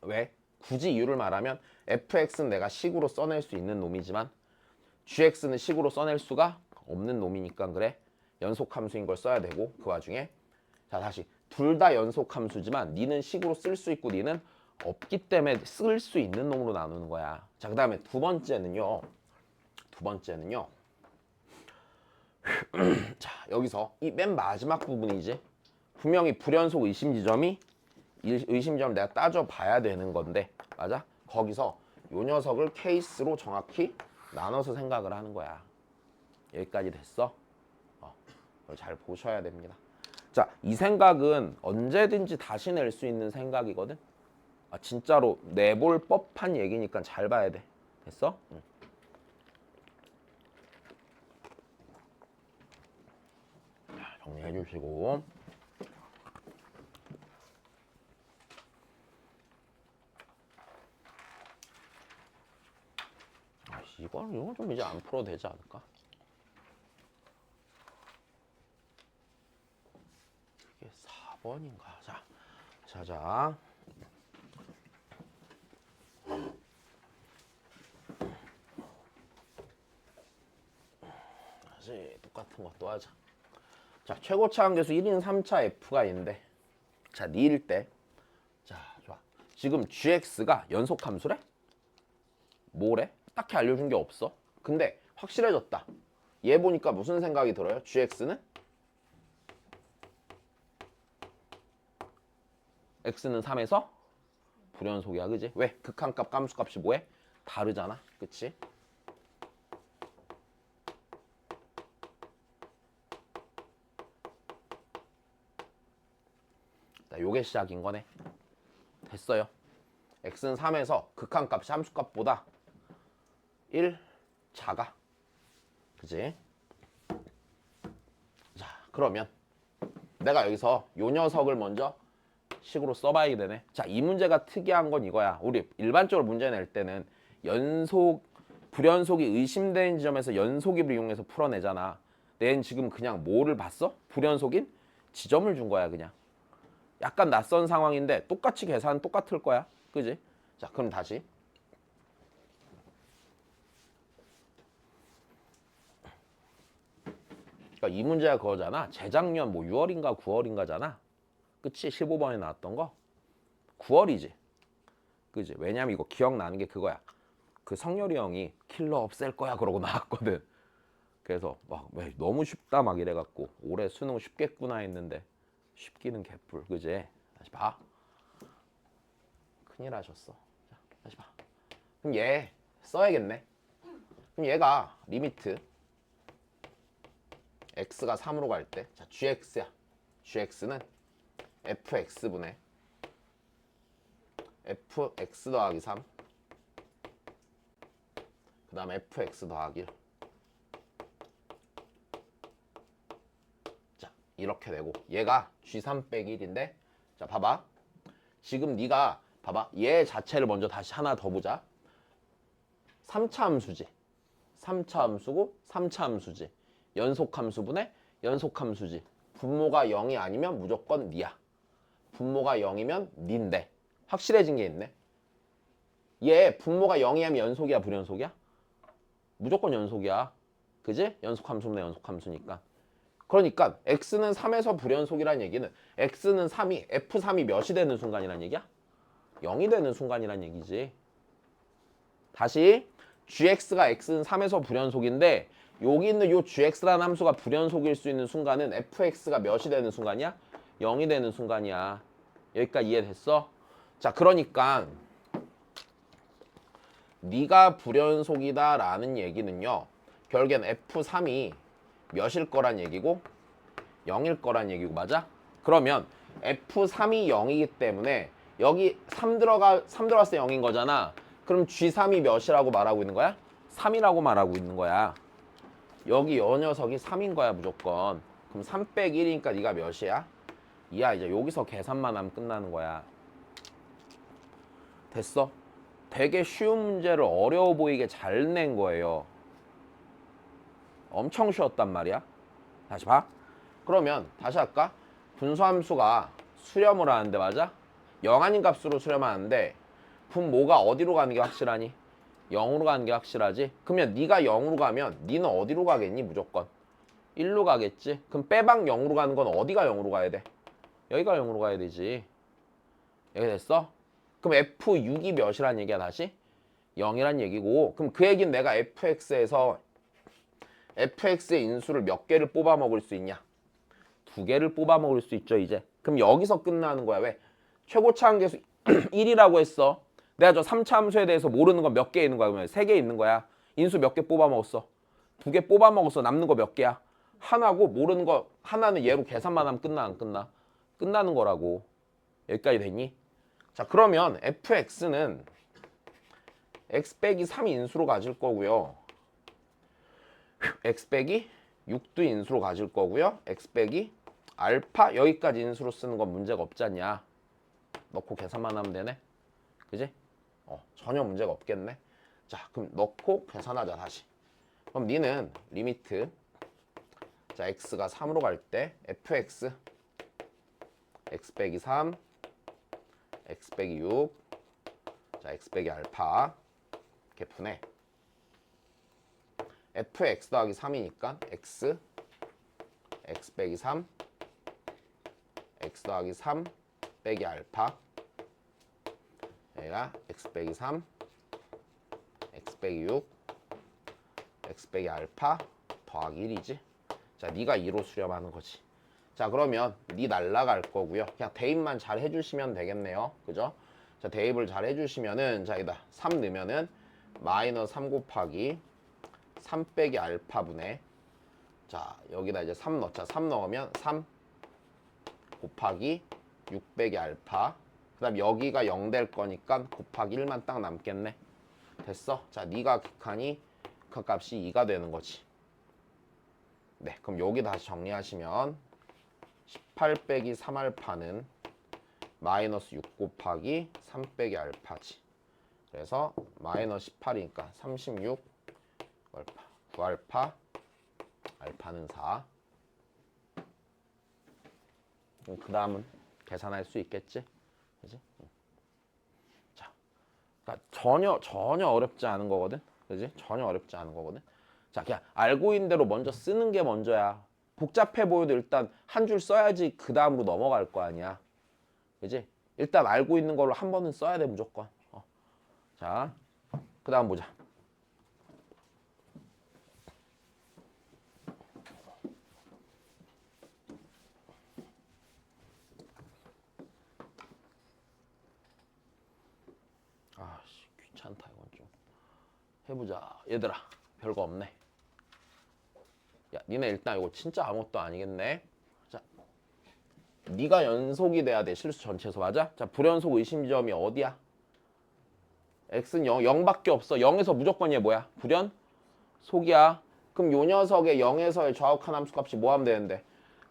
왜? 굳이 이유를 말하면 fx는 내가 식으로 써낼 수 있는 놈이지만 gx는 식으로 써낼 수가 없는 놈이니까 그래. 연속함수인 걸 써야 되고 그 와중에 자 다시 둘 다 연속함수지만 니는 식으로 쓸 수 있고 니는 없기 때문에 쓸 수 있는 놈으로 나누는 거야. 자, 그 다음에 두 번째는요. 자, 여기서 이 맨 마지막 부분이지. 분명히 불연속 의심지점이 의심점을 내가 따져봐야 되는 건데, 맞아? 거기서 요 녀석을 케이스로 정확히 나눠서 생각을 하는 거야. 여기까지 됐어? 이걸 잘 보셔야 됩니다. 자, 이 생각은 언제든지 다시 낼 수 있는 생각이거든. 진짜로 내볼 법한 얘기니까 잘 봐야 돼. 됐어? 응. 자, 정리해 주시고. 이건 좀 이제 안 풀어도 되지 않을까? 이게 4번인가? 자. 다시 똑같은 것도 하자. 자, 최고차 함계수 1인 3차 F가 있는데, 자, 니일 때, 자, 좋아. 지금 GX가 연속함수래? 뭐래? 딱히 알려준 게 없어. 근데 확실해졌다. 얘 보니까 무슨 생각이 들어요? GX는? X는 3에서 불연속이야, 그지? 왜? 극한값, 감수값이 뭐해? 다르잖아, 그치? 자, 요게 시작인 거네. 됐어요. X는 3에서 극한값이 함수값보다 1 작아. 그지? 자, 그러면 내가 여기서 요 녀석을 먼저 식으로 써봐야 되네. 자, 이 문제가 특이한 건 이거야. 우리 일반적으로 문제 낼 때는 불연속이 의심되는 지점에서 연속입을 이용해서 풀어내잖아. nên 지금 그냥 뭐를 봤어? 불연속인 지점을 준 거야, 그냥. 약간 낯선 상황인데 똑같이 계산 똑같을 거야. 그지? 자, 그럼 다시. 그러니까 이 문제가 그거잖아. 재작년 뭐 6월인가 9월인가잖아. 그치? 15번에 나왔던 거. 9월이지. 그지? 왜냐면 이거 기억나는 게 그거야. 그 성렬이 형이 킬러 없앨 거야 그러고 나왔거든. 그래서 막 왜 너무 쉽다 막 이래갖고 올해 수능 쉽겠구나 했는데 쉽기는 개뿔. 그지? 다시 봐. 큰일 하셨어. 자, 다시 봐. 그럼 얘 써야겠네. 그럼 얘가 리미트 x가 3으로 갈 때, 자, gx야. gx는 fx분의 fx 더하기 3, 그 다음 fx 더하기 1. 자, 이렇게 되고 얘가 g3 빼기 1인데, 자, 봐봐. 지금 네가 봐봐. 얘 자체를 먼저 다시 하나 더 보자. 3차 함수지. 3차 함수고 3차 함수지. 연속함수분의 연속함수지. 분모가 0이 아니면 무조건 니야. 분모가 0이면 니인데 확실해진 게 있네. 얘 분모가 0이면 연속이야 불연속이야? 무조건 연속이야. 그지? 연속함수분의 연속함수니까. 그러니까 x는 3에서 불연속이란 얘기는 x는 3이 f3이 몇이 되는 순간이란 얘기야? 0이 되는 순간이란 얘기지. 다시 gx가 x는 3에서 불연속인데 여기 있는 요 gx라는 함수가 불연속일 수 있는 순간은 fx가 몇이 되는 순간이야? 0이 되는 순간이야. 여기까지 이해됐어? 자, 그러니까 네가 불연속이다 라는 얘기는요, 결국엔 f3이 몇일 거란 얘기고 0일 거란 얘기고, 맞아? 그러면 f3이 0이기 때문에 여기 3 들어갔을 때 0인 거잖아. 그럼 g3이 몇이라고 말하고 있는 거야? 3이라고 말하고 있는 거야. 여기 요 녀석이 3인 거야 무조건. 그럼 3 빼기 1이니까 네가 몇이야? 2야. 이제 여기서 계산만 하면 끝나는 거야. 됐어? 되게 쉬운 문제를 어려워 보이게 잘 낸 거예요. 엄청 쉬웠단 말이야. 다시 봐. 그러면 다시 할까? 분수함수가 수렴을 하는데, 맞아? 0 아닌 값으로 수렴하는데 분모가 어디로 가는 게 확실하니? 0으로 가는 게 확실하지? 그러면 네가 0으로 가면 니는 어디로 가겠니? 무조건 1로 가겠지? 그럼 빼박 0으로 가는 건 어디가 0으로 가야 돼? 여기가 0으로 가야 되지. 여기 됐어? 그럼 F6이 몇이란 얘기야 다시? 0이란 얘기고 그럼 그 얘기는 내가 fx에서 fx의 인수를 몇 개를 뽑아 먹을 수 있냐? 2개를 뽑아 먹을 수 있죠 이제. 그럼 여기서 끝나는 거야. 왜? 최고차 한계수 1이라고 했어. 내가 저 3차 함수에 대해서 모르는 건 몇 개 있는 거야? 그러면 3개 있는 거야. 인수 몇 개 뽑아 먹었어? 2개 뽑아 먹었어. 남는 거 몇 개야? 하나고 모르는 거 하나는 얘로 계산만 하면 끝나 안 끝나? 끝나는 거라고. 여기까지 됐니? 자 그러면 fx는 x 빼기 3이 인수로 가질 거고요. x 빼기 6도 인수로 가질 거고요. x 빼기 알파 여기까지 인수로 쓰는 건 문제가 없지 않냐. 넣고 계산만 하면 되네. 그지? 전혀 문제가 없겠네. 자 그럼 넣고 계산하자 다시. 그럼 니는 리미트 자 x가 3으로 갈 때 fx x 빼기 3 x 빼기 6 자 x 빼기 알파 이렇게 푸네. fx 더하기 3이니까 x 빼기 3 x 더하기 3 빼기 알파 얘가 x 빼기 3 x 빼기 6 x 빼기 알파 더하기 1이지. 자 네가 2로 수렴하는 거지. 자 그러면 네 날라갈 거고요. 그냥 대입만 잘 해주시면 되겠네요. 그죠? 자 대입을 잘 해주시면은 자 여기다 3 넣으면은 마이너스 3 곱하기 3 빼기 알파분의 자 여기다 이제 3 넣자. 3 넣으면 3 곱하기 6 빼기 알파 그 다음 여기가 0 될 거니까 곱하기 1만 딱 남겠네. 됐어? 자 네가 극한이 극값이 2가 되는 거지. 네 그럼 여기 다시 정리하시면 18 빼기 3알파는 마이너스 6 곱하기 3 빼기 알파지. 그래서 마이너스 18이니까 36 알파 9알파 알파는 4. 그 다음은 계산할 수 있겠지? 그지? 자, 그러니까 전혀 어렵지 않은 거거든. 그지? 전혀 어렵지 않은 거거든. 자, 그냥 알고 있는 대로 먼저 쓰는 게 먼저야. 복잡해 보여도 일단 한 줄 써야지 그 다음으로 넘어갈 거 아니야. 그지? 일단 알고 있는 걸로 한 번은 써야 돼 무조건. 자, 그 다음 보자. 아씨 귀찮다 이건 좀. 해보자 얘들아. 별거 없네. 야 니네 일단 이거 진짜 아무것도 아니겠네. 자, 네가 연속이 돼야 돼 실수 전체에서. 맞아? 자 불연속 의심점이 어디야? x는 0밖에 없어. 0에서 무조건 얘 뭐야? 불연속이야. 그럼 요 녀석의 0에서의 좌극한 함수값이 뭐 하면 되는데?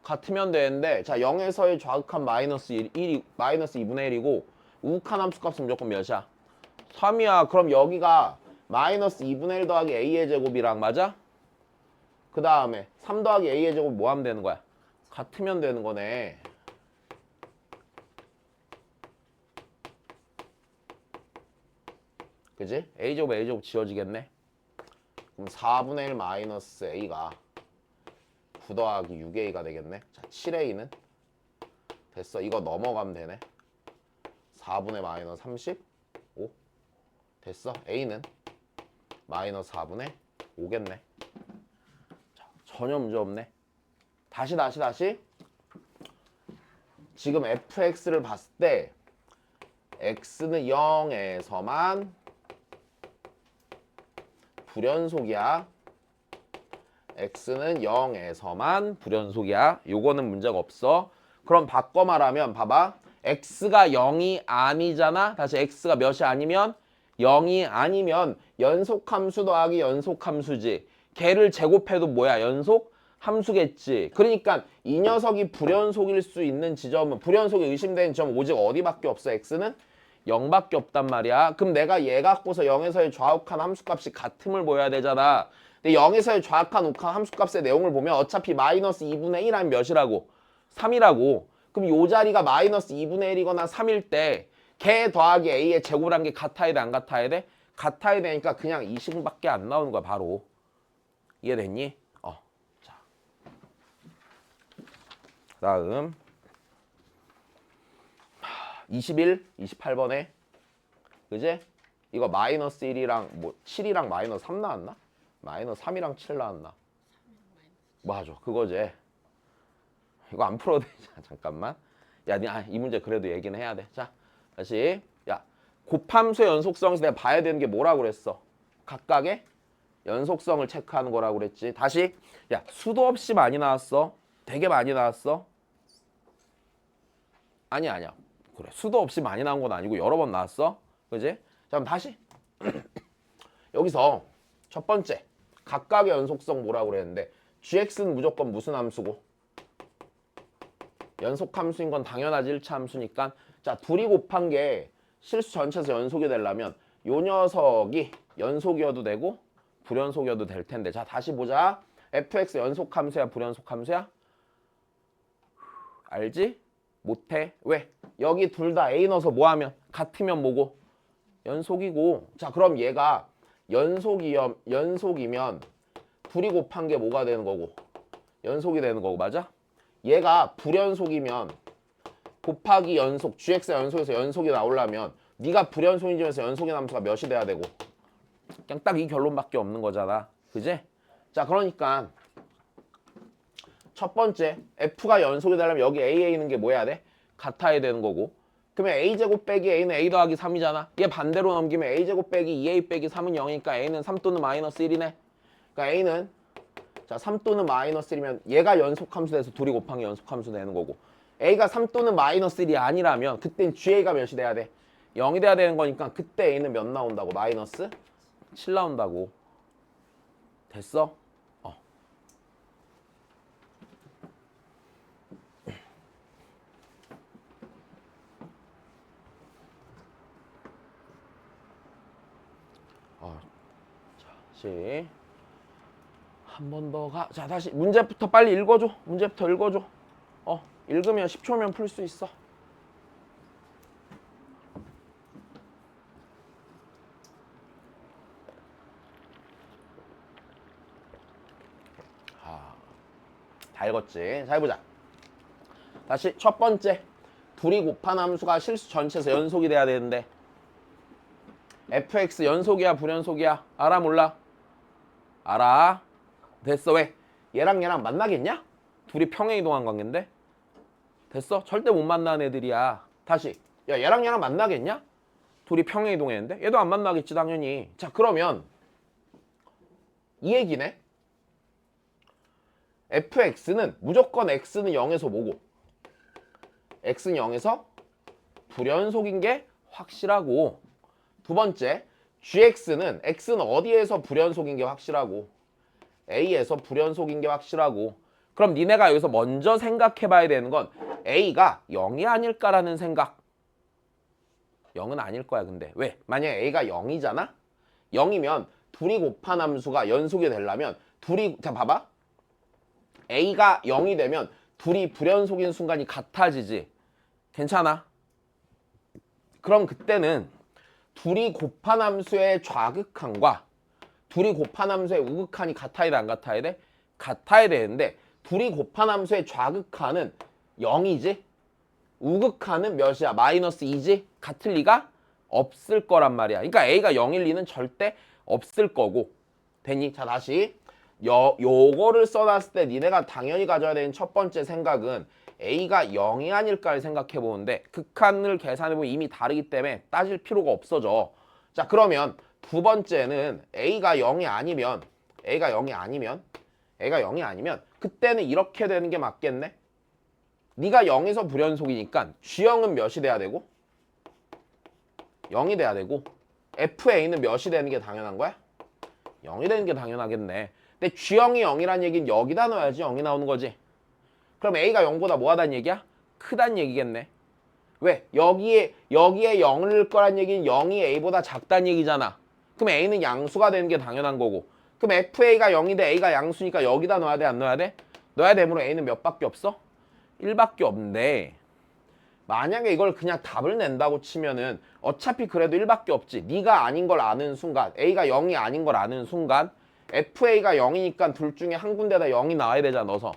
같으면 되는데 자 0에서의 좌극한 마이너스 1이 마이너스 2분의 1이고 우극한 함수값은 무조건 몇이야? 3이야. 그럼 여기가 마이너스 2분의 1 더하기 a의 제곱이랑 맞아? 그 다음에 3 더하기 a의 제곱 뭐 하면 되는 거야? 같으면 되는 거네. 그지? a제곱 a제곱 지워지겠네. 그럼 4분의 1 마이너스 a가 9 더하기 6a가 되겠네. 자 7a는 됐어. 이거 넘어가면 되네. 4분의 마이너스 35 됐어. a는 마이너스 4분의 5겠네. 자, 전혀 문제 없네. 다시 지금 fx를 봤을 때 x는 0에서만 불연속이야. x는 0에서만 불연속이야. 요거는 문제가 없어. 그럼 바꿔 말하면 봐봐. x가 0이 아니잖아. 다시 x가 몇이 아니면 0이 아니면 연속함수 더하기 연속함수지. 걔를 제곱해도 뭐야? 연속함수겠지. 그러니까 이 녀석이 불연속일 수 있는 지점은 불연속이 의심되는 지점은 오직 어디밖에 없어? x는 0밖에 없단 말이야. 그럼 내가 얘 갖고서 0에서의 좌욱한 함수값이 같음을 보여야 되잖아. 근데 0에서의 좌욱한 우욱한 함수값의 내용을 보면 어차피 마이너스 2분의 1 하면 몇이라고? 3이라고. 그럼 요 자리가 마이너스 2분의 1이거나 3일 때 걔 더하기 a의 제곱이란 게 같아야 돼 안 같아야 돼? 같아야 되니까 그냥 이 식밖에 안 나오는 거야 바로. 이해됐니? 자, 다음 21, 28번에 그지? 이거 마이너스 1이랑 뭐 7이랑 마이너스 3 나왔나? 마이너스 3이랑 7 나왔나? 맞아, 그거지. 이거 안 풀어도 되잖아. 잠깐만. 야, 이 문제 그래도 얘기는 해야 돼. 자, 다시. 야, 곱함수의 연속성에서 내가 봐야 되는 게 뭐라고 그랬어? 각각의 연속성을 체크하는 거라고 그랬지. 다시. 야, 수도 없이 많이 나왔어. 되게 많이 나왔어. 아니야. 그래, 수도 없이 많이 나온 건 아니고 여러 번 나왔어. 그지? 자, 그럼 다시. 여기서 첫 번째. 각각의 연속성 뭐라고 그랬는데 gx는 무조건 무슨 함수고? 연속함수인 건 당연하지. 1차 함수니까. 자, 둘이 곱한 게 실수 전체에서 연속이 되려면 요 녀석이 연속이어도 되고 불연속이어도 될 텐데. 자, 다시 보자. fx 연속함수야 불연속함수야? 알지? 못해. 왜? 여기 둘 다 a 넣어서 뭐 하면? 같으면 뭐고? 연속이고. 자, 그럼 얘가 연속이면 둘이 곱한 게 뭐가 되는 거고? 연속이 되는 거고, 맞아? 얘가 불연속이면 곱하기 연속, gx가 연속에서 연속이 나오려면 네가 불연속인 점에서 연속의 함수가 몇이 돼야 되고? 그냥 딱 이 결론밖에 없는 거잖아. 그지? 자, 그러니까 첫 번째, f가 연속이 되려면 여기 a는 게 뭐 해야 돼? 같아야 되는 거고. 그러면 a제곱 빼기 a는 a 더하기 3이잖아. 얘 반대로 넘기면 a제곱 빼기 2a 빼기 3은 0이니까 a는 3 또는 마이너스 1이네. 그러니까 a는 자 3 또는 마이너스 1이면 얘가 연속함수 돼서 둘이 곱한 게 연속함수 되는 거고. a가 3 또는 마이너스 1이 아니라면 그땐 ga가 몇이 돼야 돼? 0이 돼야 되는 거니까 그때 a는 몇 나온다고? 마이너스 7 나온다고. 됐어? 다시 한 번 더 가. 자, 다시 문제부터 빨리 읽어줘. 문제부터 읽어줘. 읽으면 10초면 풀 수 있어. 다 읽었지. 자, 해보자. 다시 첫 번째. 둘이 곱한 함수가 실수 전체에서 연속이 돼야 되는데 fx 연속이야 불연속이야? 알아 몰라? 알아. 됐어. 왜? 얘랑 만나겠냐? 둘이 평행이동한 관계인데? 됐어? 절대 못 만나는 애들이야. 다시. 야, 얘랑 만나겠냐? 둘이 평행이동했는데? 얘도 안 만나겠지 당연히. 자, 그러면 이 얘기네. fx는 무조건 x는 0에서 뭐고? x는 0에서 불연속인 게 확실하고. 두 번째, gx는 x는 어디에서 불연속인 게 확실하고? a에서 불연속인 게 확실하고. 그럼 니네가 여기서 먼저 생각해 봐야 되는 건 a가 0이 아닐까라는 생각. 0은 아닐 거야. 근데 왜? 만약에 a가 0이잖아? 0이면 둘이 곱한 함수가 연속이 되려면 자 봐봐. a가 0이 되면 둘이 불연속인 순간이 같아지지. 괜찮아? 그럼 그때는 둘이 곱한 함수의 좌극한과 둘이 곱한 함수의 우극한이 같아야 돼, 안 같아야 돼? 같아야 되는데 둘이 곱한 함수의 좌극한은 0이지? 우극한은 몇이야? 마이너스 2지? 같을 리가 없을 거란 말이야. 그러니까 a가 0일 리는 절대 없을 거고. 되니? 자, 다시 요거를 써놨을 때 니네가 당연히 가져야 되는 첫 번째 생각은 a가 0이 아닐까를 생각해 보는데 극한을 계산해 보면 이미 다르기 때문에 따질 필요가 없어져. 자, 그러면 두 번째는 a가 0이 아니면 그때는 이렇게 되는 게 맞겠네. 네가 0에서 불연속이니까 G형은 몇이 돼야 되고 0이 돼야 되고 FA는 몇이 되는 게 당연한 거야? 0이 되는 게 당연하겠네. 근데 G형이 0이란 얘기는 여기다 넣어야지 0이 나오는 거지. 그럼 A가 0보다 뭐하다는 얘기야? 크다는 얘기겠네. 왜? 여기에 0을 넣을 거란 얘기는 0이 A보다 작다는 얘기잖아. 그럼 A는 양수가 되는 게 당연한 거고. 그럼 FA가 0인데 A가 양수니까 여기다 넣어야 돼? 안 넣어야 돼? 넣어야 되므로 A는 몇 밖에 없어? 1밖에 없는데 만약에 이걸 그냥 답을 낸다고 치면은 어차피 그래도 1밖에 없지. 네가 아닌 걸 아는 순간 A가 0이 아닌 걸 아는 순간 FA가 0이니까 둘 중에 한 군데다 0이 나와야 되잖아. 넣어서.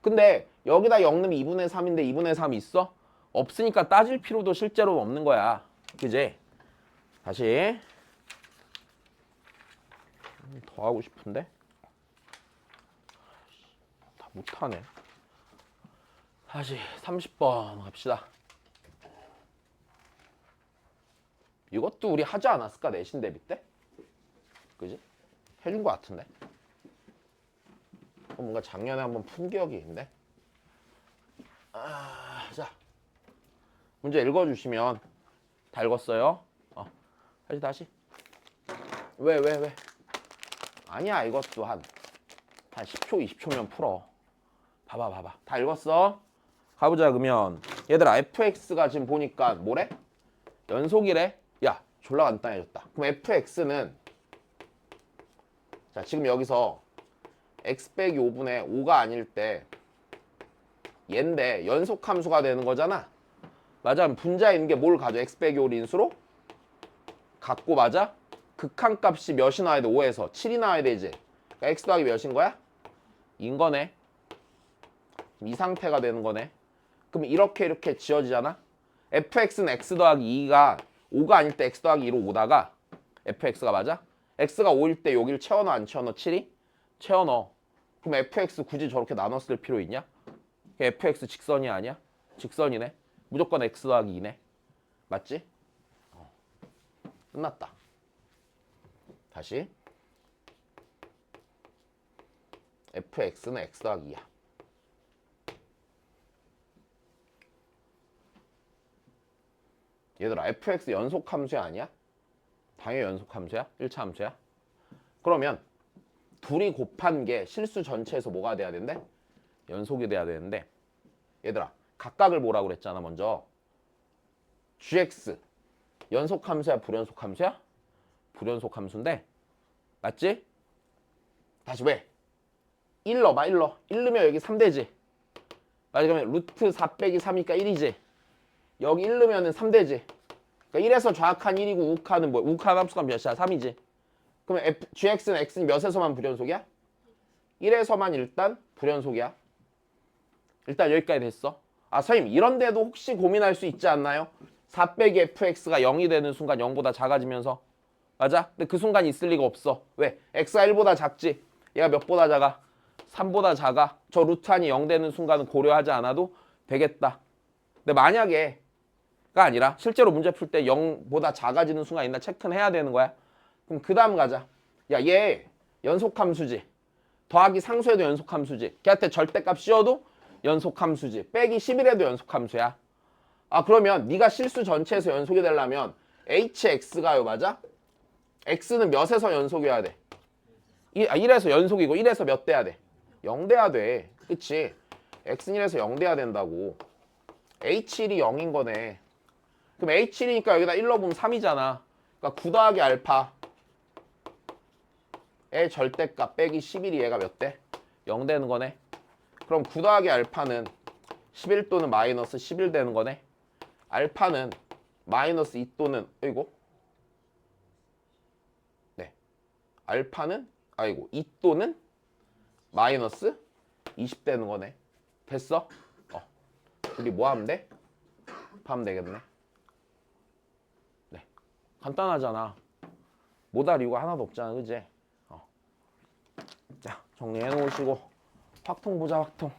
근데 여기다 0 넣으면 2분의 3인데 2분의 3 있어? 없으니까 따질 필요도 실제로 없는 거야. 그지? 다시 더 하고 싶은데 다 못하네. 다시 30번 갑시다. 이것도 우리 하지 않았을까? 내신 대비 때? 그지? 해준 것 같은데? 뭔가 작년에 한번 푼 기억이 있는데? 자, 문제 읽어주시면 다 읽었어요? 다시. 왜? 아니야, 이것도 한 10초, 20초면 풀어. 봐봐. 다 읽었어? 가보자, 그러면. 얘들아, fx가 지금 보니까 뭐래? 연속이래? 야, 졸라 간단해졌다. 그럼 fx는 자, 지금 여기서 x 빼기 5분의 5가 아닐 때 얘인데 연속함수가 되는 거잖아. 맞아. 그럼 분자에 있는 게 뭘 가져? x 빼기 5를 인수로? 갖고 맞아? 극한값이 몇이 나와야 돼? 5에서 7이 나와야 되지. 그러니까 x 더하기 몇인 거야? 인 거네. 이 상태가 되는 거네. 그럼 이렇게 지어지잖아. fx는 x 더하기 2가 5가 아닐 때 x 더하기 2로 오다가 fx가 맞아? x가 5일 때 여기를 채워넣어 안 채워넣어? 7이? 채워넣어. 그럼 fx 굳이 저렇게 나눴을 필요 있냐? fx 직선이 아니야? 직선이네. 무조건 x 더하기 2네. 맞지? 끝났다. 다시 fx는 x 더하기 2야. 얘들아, fx 연속함수야 아니야? 당연히 연속함수야? 1차 함수야? 그러면 둘이 곱한 게 실수 전체에서 뭐가 돼야 된대? 연속이 돼야 되는데 얘들아, 각각을 뭐라고 그랬잖아 먼저. gx 연속함수야 불연속함수야? 불연속함수인데 맞지? 다시 왜? 1 넣어봐. 1 넣으면 여기 3되지. 맞아. 그러면 루트 4 빼기 3이니까 1이지. 여기 1 넣으면 3되지. 그러니까 1에서 좌악한 1이고 우악하는 뭐야? 우악한 함수가 몇이야? 3이지. 그러면 gx는 x는 몇에서만 불연속이야? 1에서만 일단 불연속이야. 일단 여기까지 됐어. 선생님 이런데도 혹시 고민할 수 있지 않나요? 4 빼기 fx가 0이 되는 순간 0보다 작아지면서 맞아? 근데 그 순간 있을 리가 없어. 왜? x가 1보다 작지. 얘가 몇보다 작아? 3보다 작아. 저 루트 안이 0 되는 순간은 고려하지 않아도 되겠다. 근데 만약에가 아니라 실제로 문제 풀 때 0보다 작아지는 순간 있나 체크는 해야 되는 거야. 그럼 그 다음 가자. 야, 얘 연속함수지. 더하기 상수에도 연속함수지. 걔한테 절대값 씌워도 연속함수지. 빼기 11에도 연속함수야. 그러면 네가 실수 전체에서 연속이 되려면 hx가요, 맞아? x는 몇에서 연속이어야 돼? 1에서 연속이고 1에서 몇 돼야 돼? 0 돼야 돼. 그치? x는 1에서 0 돼야 된다고. h1이 0인 거네. 그럼 h1이니까 여기다 1 넣어보면 3이잖아. 그러니까 9 더하기 알파의 절대값 빼기 11이 얘가 몇 대? 0 되는 거네. 그럼 9 더하기 알파는 11 또는 마이너스 11 되는 거네. 알파는 마이너스 2 또는 네. 알파는 2 또는 마이너스 20 되는 거네. 됐어? 우리 뭐 하면 돼? 하면 되겠네. 네. 간단하잖아. 못할 이유가 하나도 없잖아. 그지? 자, 정리해 놓으시고 확통 보자. 확통.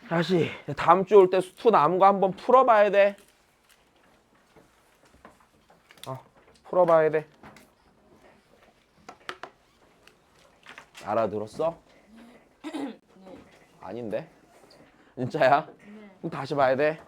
다시 다음 주 올 때 수투 남은 거 한번 풀어봐야 돼. 풀어봐야 돼. 알아들었어? 네. 아닌데? 진짜야? 네. 그럼 다시 봐야 돼.